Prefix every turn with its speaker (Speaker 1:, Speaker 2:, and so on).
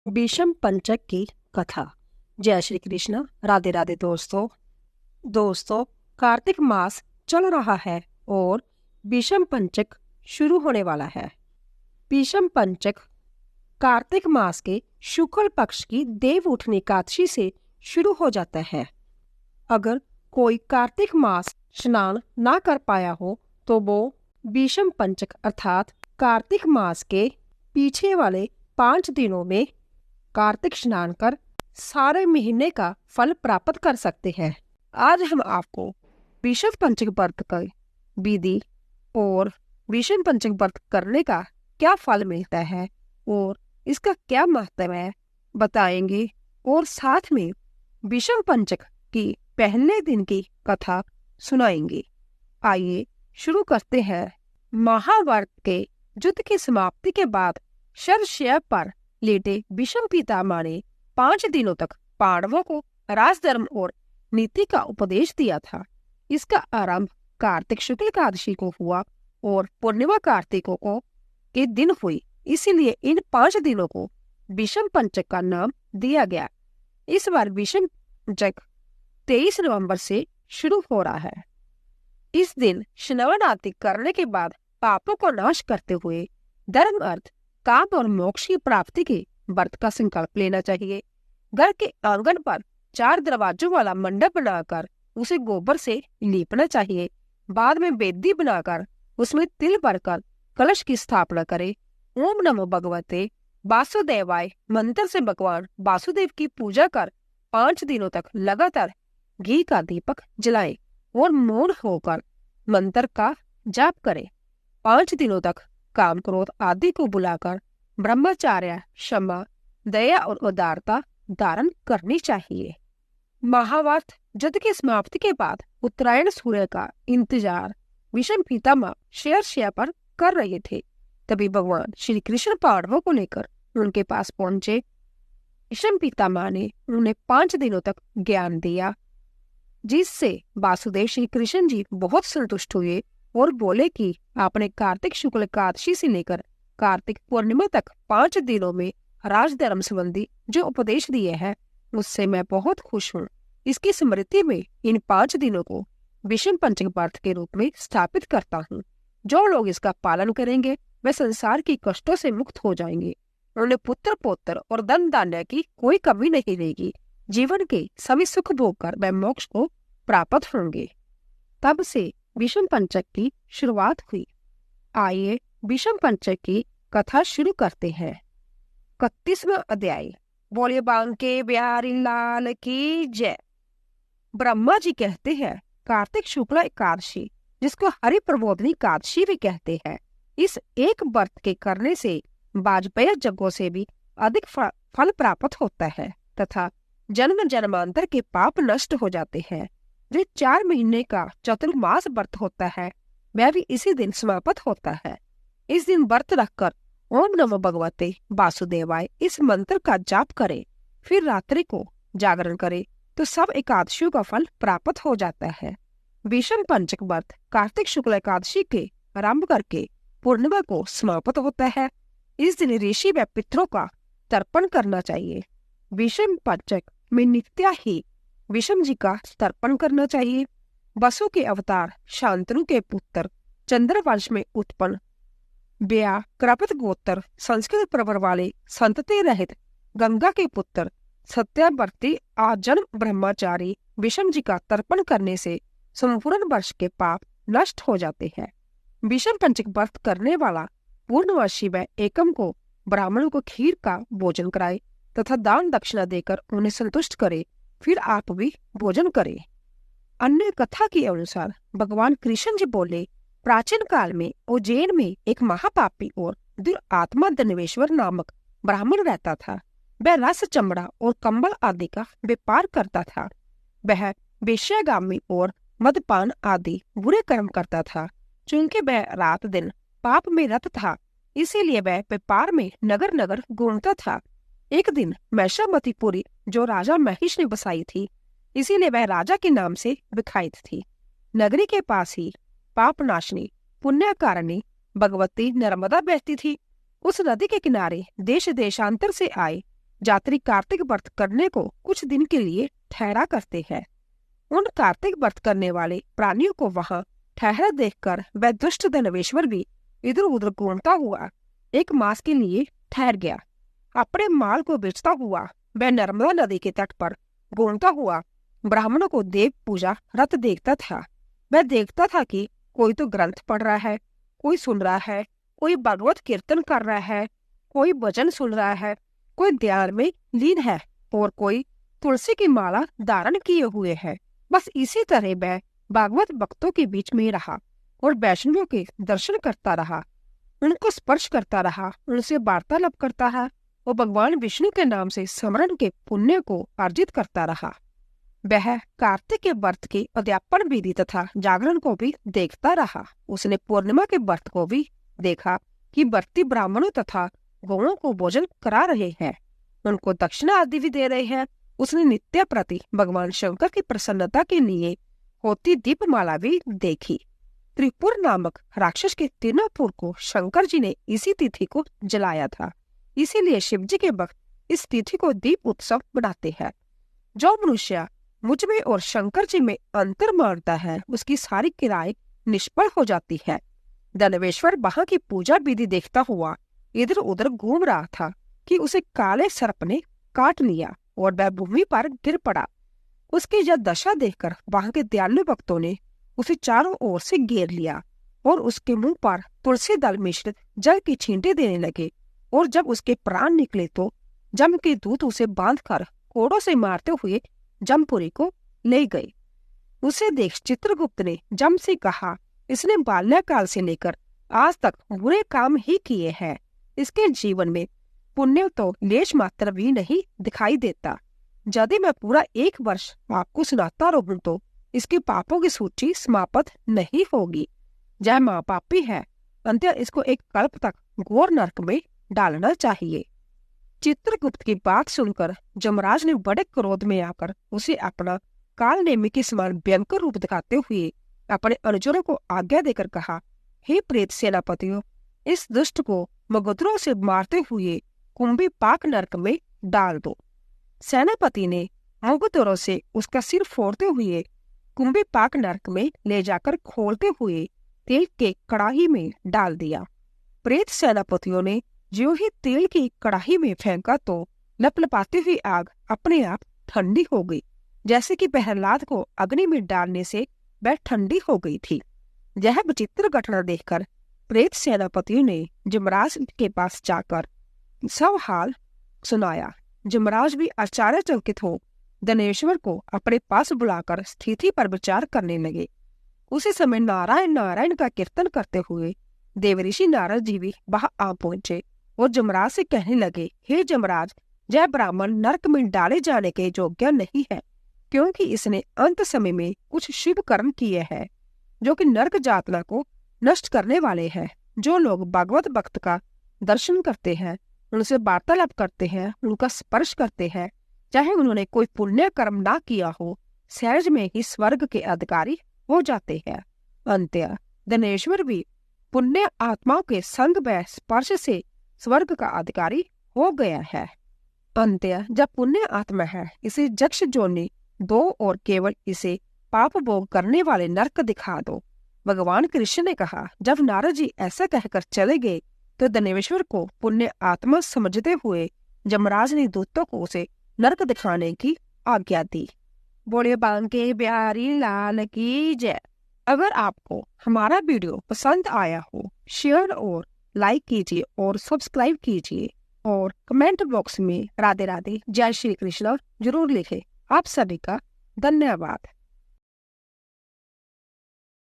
Speaker 1: विषम पंचक की कथा। जय श्री कृष्ण। राधे राधे दोस्तों, कार्तिक मास चल रहा है और विषम पंचक शुरू होने वाला है। विषम पंचक कार्तिक मास के शुक्ल पक्ष की देव उठनी एकादशी से शुरू हो जाता है। अगर कोई कार्तिक मास स्नान ना कर पाया हो तो वो विषम पंचक अर्थात कार्तिक मास के पीछे वाले 5 दिनों में कार्तिक स्नान कर सारे महीने का फल प्राप्त कर सकते हैं। आज हम आपको विषम पंचक व्रत का विधि और विषम पंचक व्रत करने का क्या फल मिलता है और इसका क्या महत्व है बताएंगे, और साथ में विषम पंचक की पहले दिन की कथा सुनाएंगे। आइए शुरू करते हैं। महाभारत के युद्ध की समाप्ति के बाद शरशैया पर लेटे विषम पितामह ने 5 दिनों तक पांडवों को राजधर्म और नीति का उपदेश दिया था। इसका आरंभ कार्तिक शुक्ल एकादशी को हुआ और पूर्णिमा कार्तिकों को के दिन हुई, इसीलिए इन 5 दिनों को विषम पंचक का नाम दिया गया। इस बार विषम पंचक 23 नवंबर से शुरू हो रहा है। इस दिन स्नान आदि करने के बाद पापों को नाश करते हुए धर्म, अर्थ, काम और मोक्ष की प्राप्ति के व्रत का संकल्प लेना चाहिए। घर के आंगन पर 4 दरवाजों वाला मंडप बनाकर उसे गोबर से लीपना चाहिए। बाद में वेदी बनाकर उसमें तिल भरकर कलश की स्थापना करें। ओम नमो भगवते वासुदेवाय मंत्र से भगवान वासुदेव की पूजा कर 5 दिनों तक लगातार घी का दीपक जलाएं और मौन होकर मंत्र का जाप करें। 5 दिनों तक काम, क्रोध आदि को बुलाकर ब्रह्मचार्य, क्षमा, दया और उदारता धारण करनी चाहिए। महाभारत युद्ध की समाप्ति के बाद उत्तरायण सूर्य का इंतजार विषम पितामह शरशैया पर कर रहे थे। तभी भगवान श्री कृष्ण पांडवों को लेकर उनके पास पहुंचे। विषम पितामह ने उन्हें 5 दिनों तक ज्ञान दिया, जिससे वासुदेव श्री कृष्ण जी बहुत संतुष्ट हुए और बोले कि आपने कार्तिक शुक्ल एकादशी से लेकर कार्तिक पूर्णिमा तक 5 दिनों में राजधर्म संबंधी जो उपदेश दिए हैं उससे मैं बहुत खुश हूँ। इसकी स्मृति में इन 5 दिनों को विषम पंचक व्रत के रूप में स्थापित करता हूँ। जो लोग इसका पालन करेंगे वे संसार की कष्टों से मुक्त हो जाएंगे। उन्हें पुत्र, पौत्र और धन धान्य की कोई कमी नहीं रहेगी। जीवन के सभी सुख भोग कर वे मोक्ष को प्राप्त होंगे। तब से विषम पंचक की शुरुआत हुई। आइए विषम पंचक की कथा शुरू करते हैं। 31वां अध्याय। बोलिए बांके बिहारी लाल की जय। ब्रह्मा जी कहते हैं कार्तिक शुक्ल एकादशी, जिसको हरि प्रबोधनी एकादशी भी कहते हैं, इस एक व्रत के करने से वाजपेय यज्ञों से भी अधिक फल प्राप्त होता है तथा जन्म जन्मांतर के पाप नष्ट हो जाते हैं। जो 4 महीने का चतुर्मास व्रत होता है वह भी इसी दिन समाप्त होता है। इस दिन व्रत रखकर ओम नमो भगवते वासुदेवाय इस मंत्र का जाप करें, फिर रात्रि को जागरण करें तो सब एकादशियों का फल प्राप्त हो जाता है। विषम पंचक व्रत कार्तिक शुक्ल एकादशी के आरंभ करके पूर्णिमा को समाप्त होता है। इस दिन ऋषि व पितरों का तर्पण करना चाहिए। विषम पंचक में नित्य ही विषम जी का तर्पण करना चाहिए। वसु के अवतार शांतनु के पुत्र चंद्रवंश में उत्पन्न ब्या कृपत गोत्र संस्कृत प्रवर वाले संतति रहित गंगा के पुत्र सत्यावर्ती आजन्म ब्रह्मचारी विषम जी का तर्पण करने से संपूर्ण वर्ष के पाप नष्ट हो जाते हैं। विषम पंचक व्रत करने वाला पूर्णवर्षी व एकम को ब्राह्मणों को खीर का भोजन कराए तथा दान दक्षिणा देकर उन्हें संतुष्ट करे, फिर आप भी भोजन करें। अन्य कथा के अनुसार भगवान कृष्ण जी बोले, प्राचीन काल में उज्जैन में एक महापापी और दुरात्मा धनवेश्वर नामक ब्राह्मण रहता था। वह रस, चमड़ा और कंबल आदि का व्यापार करता था। वह वेश्यागामी और मदपान आदि बुरे कर्म करता था। चूंकि वह रात दिन पाप में रत था, इसीलिए वह व्यापार में नगर नगर घूमता था। एक दिन मैषामतीपुरी जो राजा महिष ने बसाई थी, इसीलिए वह राजा के नाम से विख्यात थी। नगरी के पास ही पाप नाशनी पुण्यकारिणी भगवती नर्मदा बहती थी। उस नदी के किनारे देश देशांतर से आए यात्री कार्तिक व्रत करने को कुछ दिन के लिए ठहरा करते हैं। उन कार्तिक व्रत करने वाले प्राणियों को वहां ठहरा देखकर वह दुष्ट धनवेश्वर भी इधर उधर घूमता हुआ एक मास के लिए ठहर गया। अपने माल को बेचता हुआ वह नर्मदा नदी के तट पर घूमता हुआ ब्राह्मणों को देव पूजा रत देखता था। वह देखता था कि कोई तो ग्रंथ पढ़ रहा है, कोई सुन रहा है, कोई भगवत कीर्तन कर रहा है, कोई भजन सुन रहा है, कोई ध्यान में लीन है और कोई तुलसी की माला धारण किए हुए है। बस इसी तरह वह भागवत भक्तों के बीच में रहा और वैष्णवों के दर्शन करता रहा, उनको स्पर्श करता रहा, उनसे वार्तालाप करता रहा और भगवान विष्णु के नाम से स्मरण के पुण्य को अर्जित करता रहा। वह कार्तिक के व्रत की अध्यापन विधि तथा जागरण को भी देखता रहा। उसने पूर्णिमा के व्रत को भी देखा कि व्रती ब्राह्मणों तथा गौओं को भोजन करा रहे हैं, उनको दक्षिणा आदि भी दे रहे हैं। उसने नित्य प्रति भगवान शंकर की प्रसन्नता के लिए होती दीपमाला भी देखी। त्रिपुर नामक राक्षस के तीनों पुर को शंकर जी ने इसी तिथि को जलाया था, इसीलिए शिव जी के भक्त इस तिथि को दीप उत्सव बनाते हैं। जो मनुष्य मुझ में और शंकर जी में अंतर मानता है, उसकी सारी किराए निष्फल हो जाती है। धनवेश्वर वहां की पूजा विधि देखता हुआ इधर उधर घूम रहा था कि उसे काले सर्प ने काट लिया और वह भूमि पर गिर पड़ा। उसकी यह दशा देखकर वहां के दयालु भक्तों ने उसे चारों ओर से घेर लिया और उसके मुंह पर तुलसी दल मिश्रित जल की छींटे देने लगे। और जब उसके प्राण निकले तो जम के दूत उसे बांधकर कोड़ों से मारते हुए जमपुरी को ले गए। उसे देख चित्रगुप्त ने जम से कहा, इसने बाल्यकाल से लेकर आज तक बुरे काम ही किए हैं, इसके जीवन में पुण्य तो लेश मात्र भी नहीं दिखाई देता। यदि मैं पूरा 1 वर्ष आपको सुनाता रहूं तो इसके पापों की सूची समाप्त नहीं होगी। यह महापापी है, अंत्य इसको एक कल्प तक घोर नरक में डालना चाहिए। चित्रगुप्त की बात सुनकर जमराज ने बड़े क्रोध में आकर उसे अपना काल नेमी के समान भयंकर रूप दिखाते हुए अपने अनुचरों को आज्ञा देकर कहा, हे प्रेत सेनापतियों, इस दुष्ट को मगधरों से मारते हुए कुंभी पाक नरक में डाल दो। सेनापति ने मगधरों से उसका सिर फोड़ते हुए कुंभी पाक नरक में ले जाकर खोलते हुए तेल के कड़ाही में डाल दिया। प्रेत सेनापतियों ने जो ही तेल की कड़ाही में फेंका तो लपलपाती हुई आग अपने आप ठंडी हो गई, जैसे कि प्रहलाद को अग्नि में डालने से वह ठंडी हो गई थी। यह विचित्र घटना देखकर प्रेत सेनापतियों ने जमराज के पास जाकर सब हाल सुनाया। जमराज भी आश्चर्यचकित हो धनेश्वर को अपने पास बुलाकर स्थिति पर विचार करने लगे। उसी समय नारायण नारायण का कीर्तन करते हुए देवऋषि नारद जी भी वहां आ पहुंचे और जमराज से कहने लगे, हे जमराज, यह ब्राह्मण नरक में डाले जाने के योग्य नहीं है, क्योंकि इसने अंत समय में कुछ शुभ कर्म किए हैं जो कि नरक जातना को नष्ट करने वाले हैं। जो लोग भगवत भक्त का दर्शन करते हैं, उनसे वार्तालाप करते हैं, उनका स्पर्श करते हैं, चाहे उन्होंने कोई पुण्य कर्म ना किया हो, सहज में ही स्वर्ग के अधिकारी हो जाते हैं। अंत्य धनेश्वर भी पुण्य आत्माओं के संग व स्पर्श से स्वर्ग का अधिकारी हो गया है। अंत्य जब पुण्य आत्मा है, इसे यक्ष जोनि दो और केवल इसे पाप भोग करने वाले नरक दिखा दो। भगवान कृष्ण ने कहा। जब नारद जी ऐसा कहकर चले गए तो धनेश्वर को पुण्य आत्मा समझते हुए जमराज ने दूतों को उसे नरक दिखाने की आज्ञा दी। बोले बांके बिहारी लाल की जय। अगर आपको हमारा वीडियो पसंद आया हो, शेयर और लाइक कीजिए और सब्सक्राइब कीजिए और कमेंट बॉक्स में राधे राधे जय श्री कृष्ण जरूर लिखें। आप सभी का धन्यवाद।